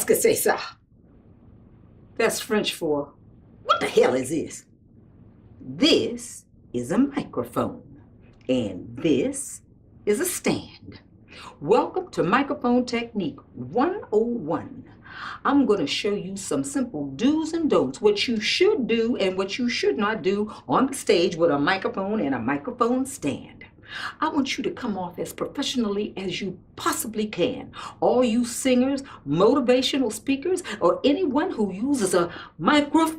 Qu'est-ce que c'est ça? That's French for, what the hell is this? This is a microphone, and this is a stand. Welcome to Microphone Technique 101. I'm going to show you some simple do's and don'ts, what you should do and what you should not do on the stage with a microphone and a microphone stand. I want you to come off as professionally as you possibly can. All you singers, motivational speakers, or anyone who uses a microphone.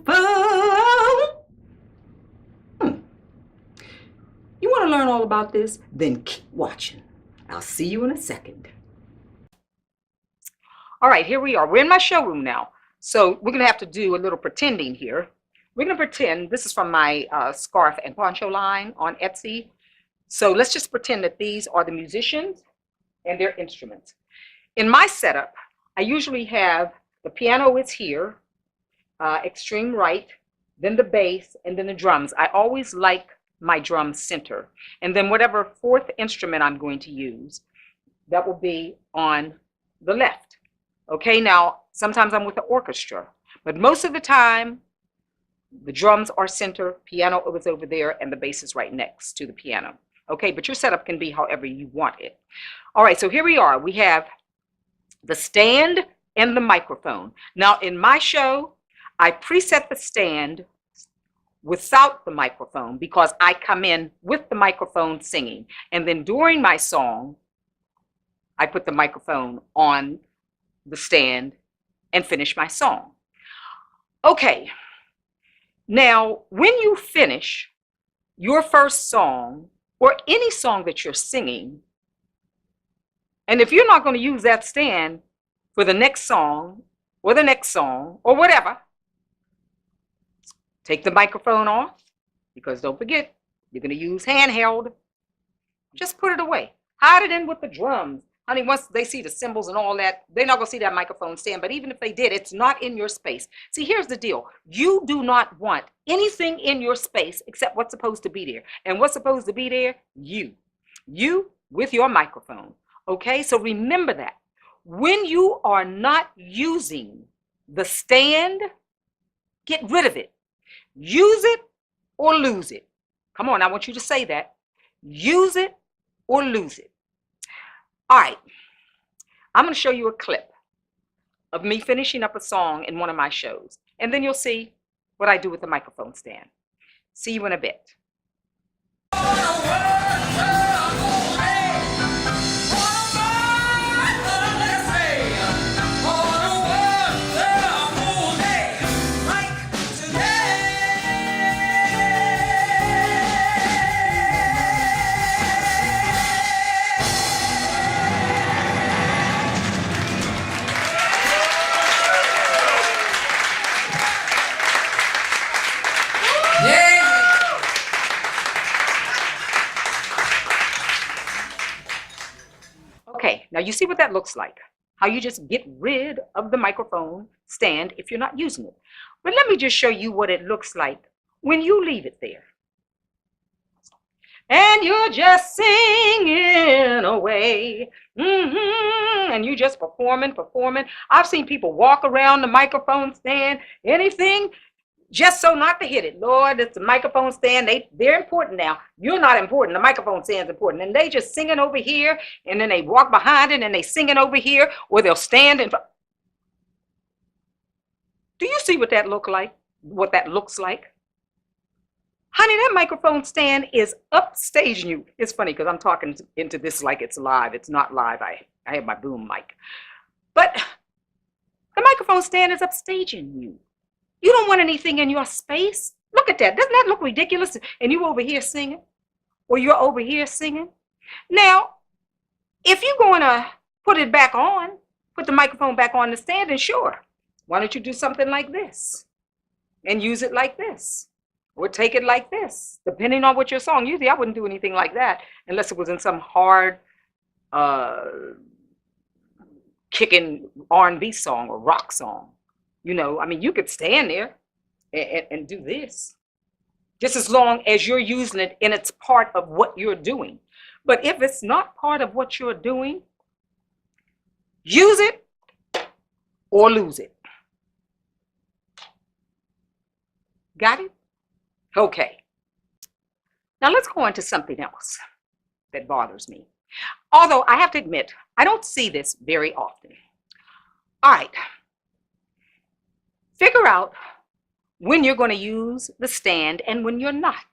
You want to learn all about this? Then keep watching. I'll see you in a second. All right, here we are. We're in my showroom now. So we're going to have to do a little pretending here. We're going to pretend, this is from my scarf and poncho line on Etsy. So let's just pretend that these are the musicians and their instruments. In my setup, I usually have the piano is here, extreme right, then the bass, and then the drums. I always like my drum center. And then whatever fourth instrument I'm going to use, that will be on the left. Okay, now sometimes I'm with the orchestra, but most of the time, the drums are center, piano is over there, and the bass is right next to the piano. Okay, but your setup can be however you want it. All right, so here we are. We have the stand and the microphone. Now, in my show, I preset the stand without the microphone because I come in with the microphone singing. And then during my song, I put the microphone on the stand and finish my song. Okay, now when you finish your first song, or any song that you're singing, and if you're not going to use that stand for the next song or whatever, take the microphone off, because don't forget, you're going to use handheld. Just put it away. Hide it in with the drums. Honey, once they see the cymbals and all that, they're not going to see that microphone stand. But even if they did, it's not in your space. See, here's the deal. You do not want anything in your space except what's supposed to be there. And what's supposed to be there? You. You with your microphone. Okay? So remember that. When you are not using the stand, get rid of it. Use it or lose it. Come on, I want you to say that. Use it or lose it. All right, I'm going to show you a clip of me finishing up a song in one of my shows, and then you'll see what I do with the microphone stand. See you in a bit. Okay, now you see what that looks like. How you just get rid of the microphone stand if you're not using it. But let me just show you what it looks like when you leave it there. And you're just singing away. And you just performing. I've seen people walk around the microphone stand, anything, just so not to hit it. Lord, it's the microphone stand. They're important now. You're not important. The microphone stand's important. And they just singing over here, and then they walk behind it, and they singing over here, or they'll stand in front. Do you see what that looks like? Honey, that microphone stand is upstaging you. It's funny because I'm talking into this like it's live. It's not live. I have my boom mic. But the microphone stand is upstaging you. You don't want anything in your space. Look at that. Doesn't that look ridiculous? And you over here singing, or you're over here singing. Now, if you're going to put it back on, put the microphone back on the stand, then sure. Why don't you do something like this and use it like this, or take it like this, depending on what your song. Usually I wouldn't do anything like that unless it was in some hard kicking R&B song or rock song. You know, I mean, you could stand there and do this, just as long as you're using it and it's part of what you're doing. But if it's not part of what you're doing, use it or lose it. Got it? Okay. Now let's go on to something else that bothers me. Although I have to admit, I don't see this very often. All right. Figure out when you're going to use the stand and when you're not.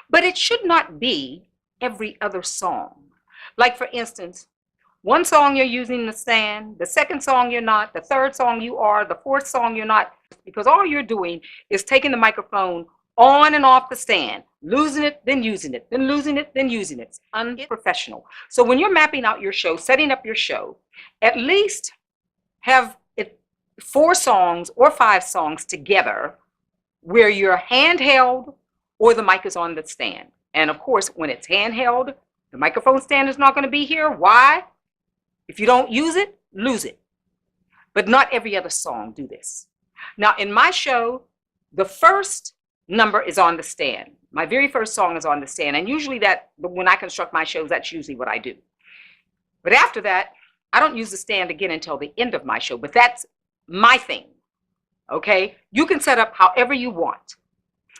But it should not be every other song. Like for instance, one song you're using the stand, the second song you're not, the third song you are, the fourth song you're not, because all you're doing is taking the microphone on and off the stand, losing it, then using it, then losing it, then using it. It's unprofessional. So when you're mapping out your show, setting up your show, at least have it 4 songs or 5 songs together where you're handheld or the mic is on the stand. And of course, when it's handheld, the microphone stand is not going to be here. Why? If you don't use it, lose it. But not every other song do this. Now, in my show, the first number is on the stand. My very first song is on the stand. And usually when I construct my shows, that's usually what I do. But after that, I don't use the stand again until the end of my show. But that's my thing. Okay? You can set up however you want.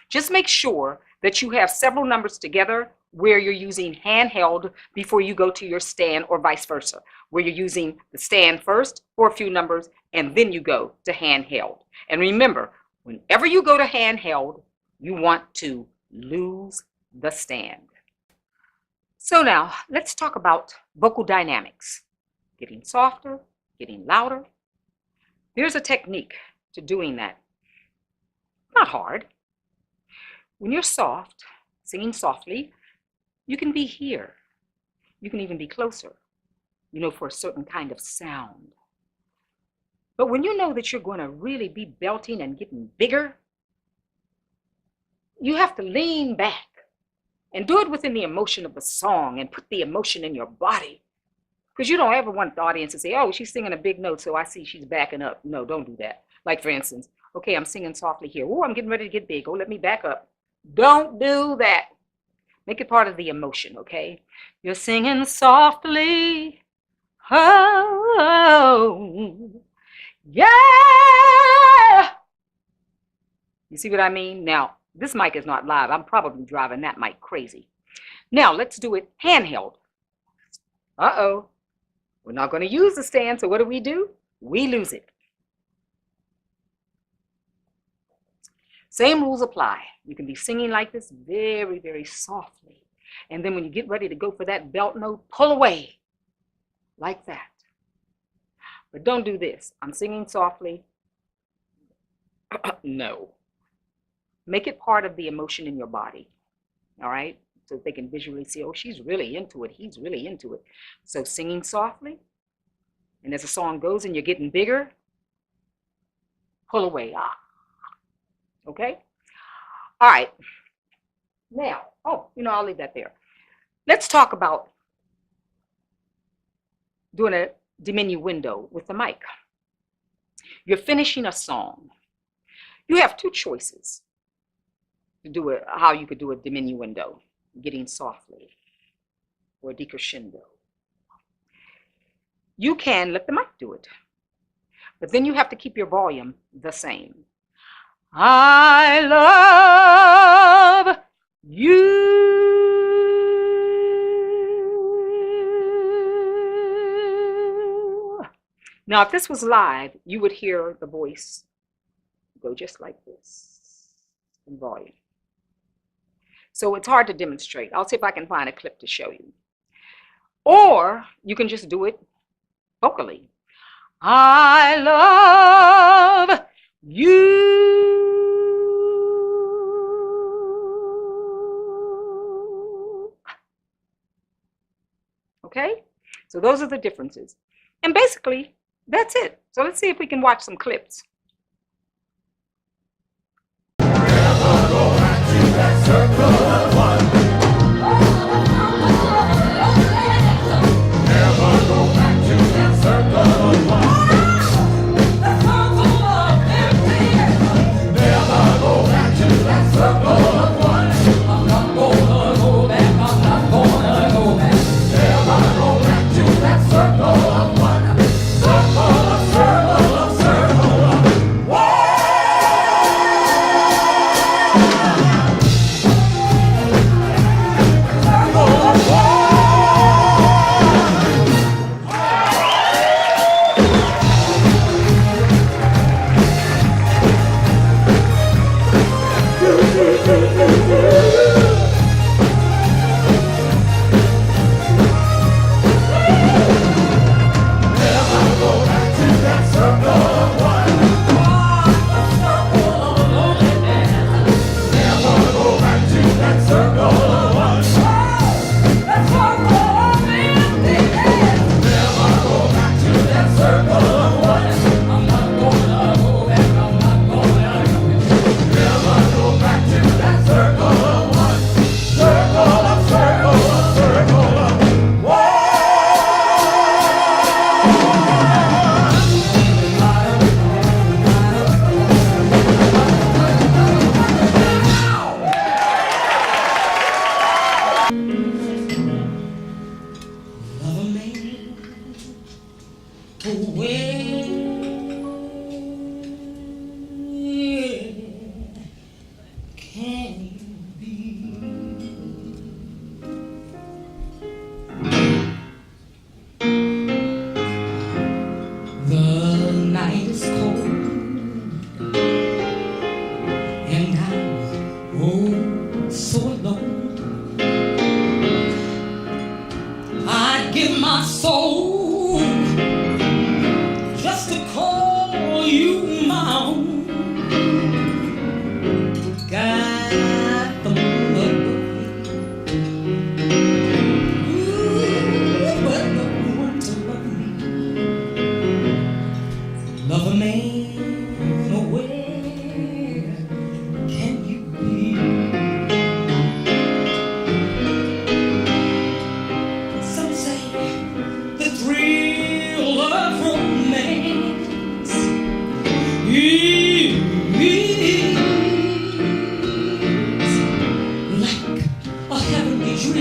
Just make sure that you have several numbers together where you're using handheld before you go to your stand, or vice versa, where you're using the stand first for a few numbers and then you go to handheld. And remember, whenever you go to handheld, you want to lose the stand. So now let's talk about vocal dynamics. Getting softer, getting louder. There's a technique to doing that. Not hard. When you're soft, singing softly, you can be here. You can even be closer, for a certain kind of sound. But when you know that you're going to really be belting and getting bigger, you have to lean back and do it within the emotion of the song and put the emotion in your body. Because you don't ever want the audience to say, oh, she's singing a big note, so I see she's backing up. No, don't do that. Like, for instance, okay, I'm singing softly here. Oh, I'm getting ready to get big. Oh, let me back up. Don't do that. Make it part of the emotion, okay? You're singing softly. Oh, yeah. You see what I mean? Now, this mic is not live. I'm probably driving that mic crazy. Now, let's do it handheld. Uh-oh. We're not going to use the stand, so what do? We lose it. Same rules apply. You can be singing like this very, very softly. And then when you get ready to go for that belt note, pull away like that. But don't do this. I'm singing softly. No. Make it part of the emotion in your body. All right? So they can visually see, oh, she's really into it. He's really into it. So singing softly. And as the song goes and you're getting bigger, pull away. Ah. Okay? All right. Now, I'll leave that there. Let's talk about doing a diminuendo with the mic. You're finishing a song. You have 2 choices to do it, how you could do a diminuendo, getting softly, or a decrescendo. You can let the mic do it, but then you have to keep your volume the same. I love you. Now, if this was live, you would hear the voice go just like this in volume. So it's hard to demonstrate. I'll see if I can find a clip to show you. Or you can just do it vocally. I love you. Okay? So those are the differences. And basically, that's it. So let's see if we can watch some clips. Circle of one.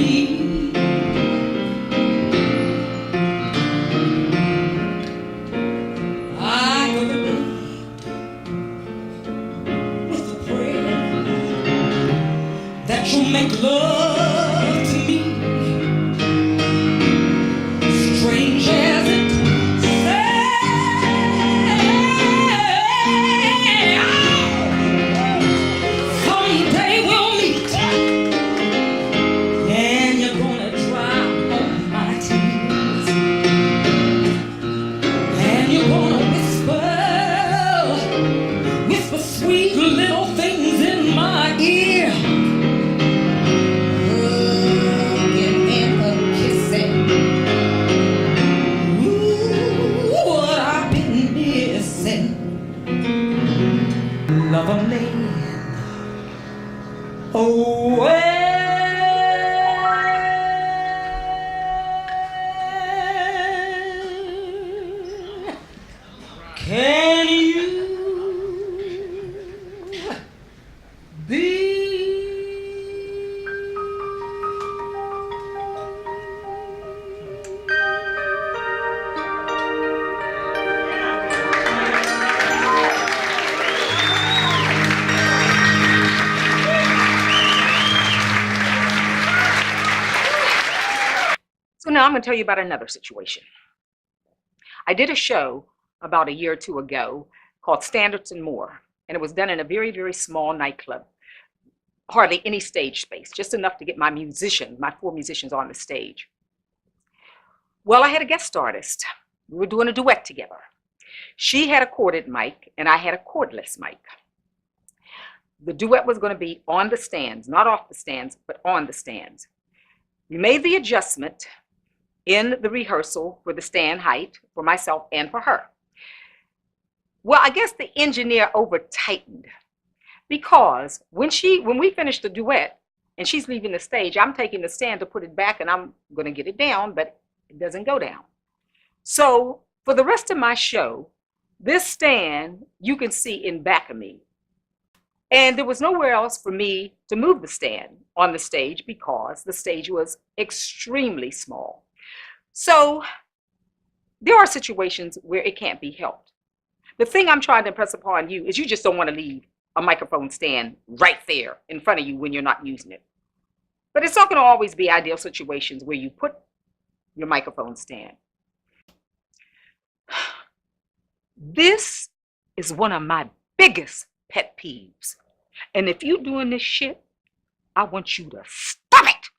believe I could relate with the prayer that you'll make love to me, strange as it someday we'll meet, and you're gonna dry all my tears, and you're gonna whisper sweet little things in my ear, hugging and kissing. Ooh, what I've been missing. Love a man. Oh, well, can you be? So now I'm going to tell you about another situation. I did a show about a year or two ago called Standards and More, and it was done in a very, very small nightclub. Hardly any stage space, just enough to get my 4 musicians on the stage. Well, I had a guest artist. We were doing a duet together. She had a corded mic, and I had a cordless mic. The duet was going to be on the stands, not off the stands, but on the stands. We made the adjustment in the rehearsal for the stand height for myself and for her. Well, I guess the engineer over tightened, because when we finished the duet and she's leaving the stage, I'm taking the stand to put it back and I'm going to get it down, but it doesn't go down. So for the rest of my show, this stand you can see in back of me. And there was nowhere else for me to move the stand on the stage because the stage was extremely small. So there are situations where it can't be helped. The thing I'm trying to impress upon you is you just don't want to leave a microphone stand right there in front of you when you're not using it. But it's not going to always be ideal situations where you put your microphone stand. This is one of my biggest pet peeves. And if you're doing this shit, I want you to stop it.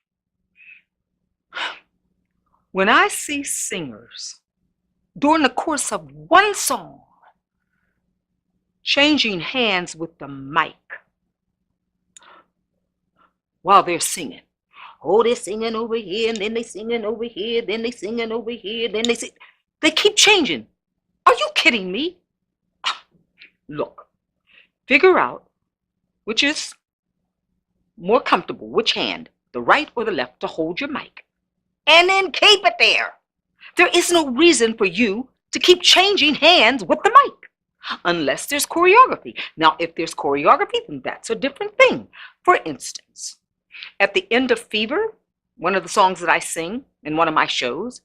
When I see singers during the course of one song changing hands with the mic while they're singing. Oh, they're singing over here, and then they're singing over here, then they're singing over here, then they keep changing. Are you kidding me? Look, figure out which is more comfortable, which hand, the right or the left, to hold your mic. And then keep it there. There is no reason for you to keep changing hands with the mic, unless there's choreography. Now, if there's choreography, then that's a different thing. For instance, at the end of Fever, one of the songs that I sing in one of my shows,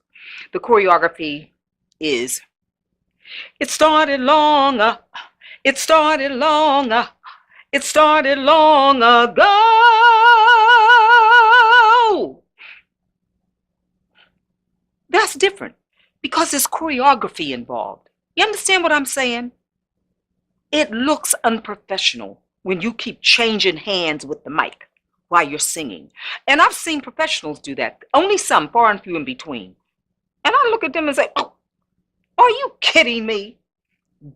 the choreography is, it started long ago. It started long ago. That's different because there's choreography involved. You understand what I'm saying? It looks unprofessional when you keep changing hands with the mic while you're singing. And I've seen professionals do that. Only some, far and few in between. And I look at them and say, oh, are you kidding me?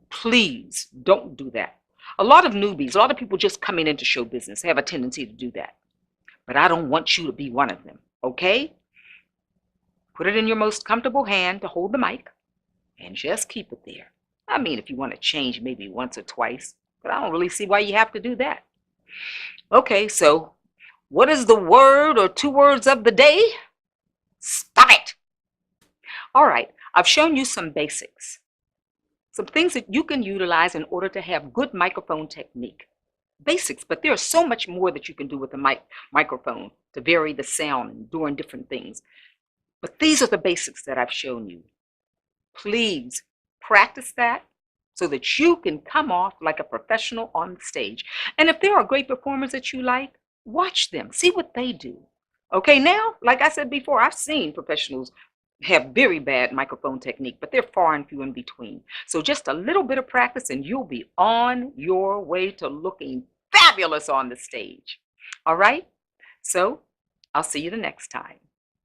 Please don't do that. A lot of newbies, a lot of people just coming into show business have a tendency to do that. But I don't want you to be one of them, okay? Put it in your most comfortable hand to hold the mic and just keep it there. I mean, if you want to change maybe once or twice, but I don't really see why you have to do that. Okay, so what is the word or 2 words of the day? Stop it. All right, I've shown you some basics, some things that you can utilize in order to have good microphone technique. basics, but there's so much more that you can do with the microphone to vary the sound and doing different things. But these are the basics that I've shown you. Please practice that so that you can come off like a professional on the stage. And if there are great performers that you like, watch them, see what they do. Okay, now, like I said before, I've seen professionals have very bad microphone technique, but they're far and few in between. So just a little bit of practice and you'll be on your way to looking fabulous on the stage. All right, so I'll see you the next time.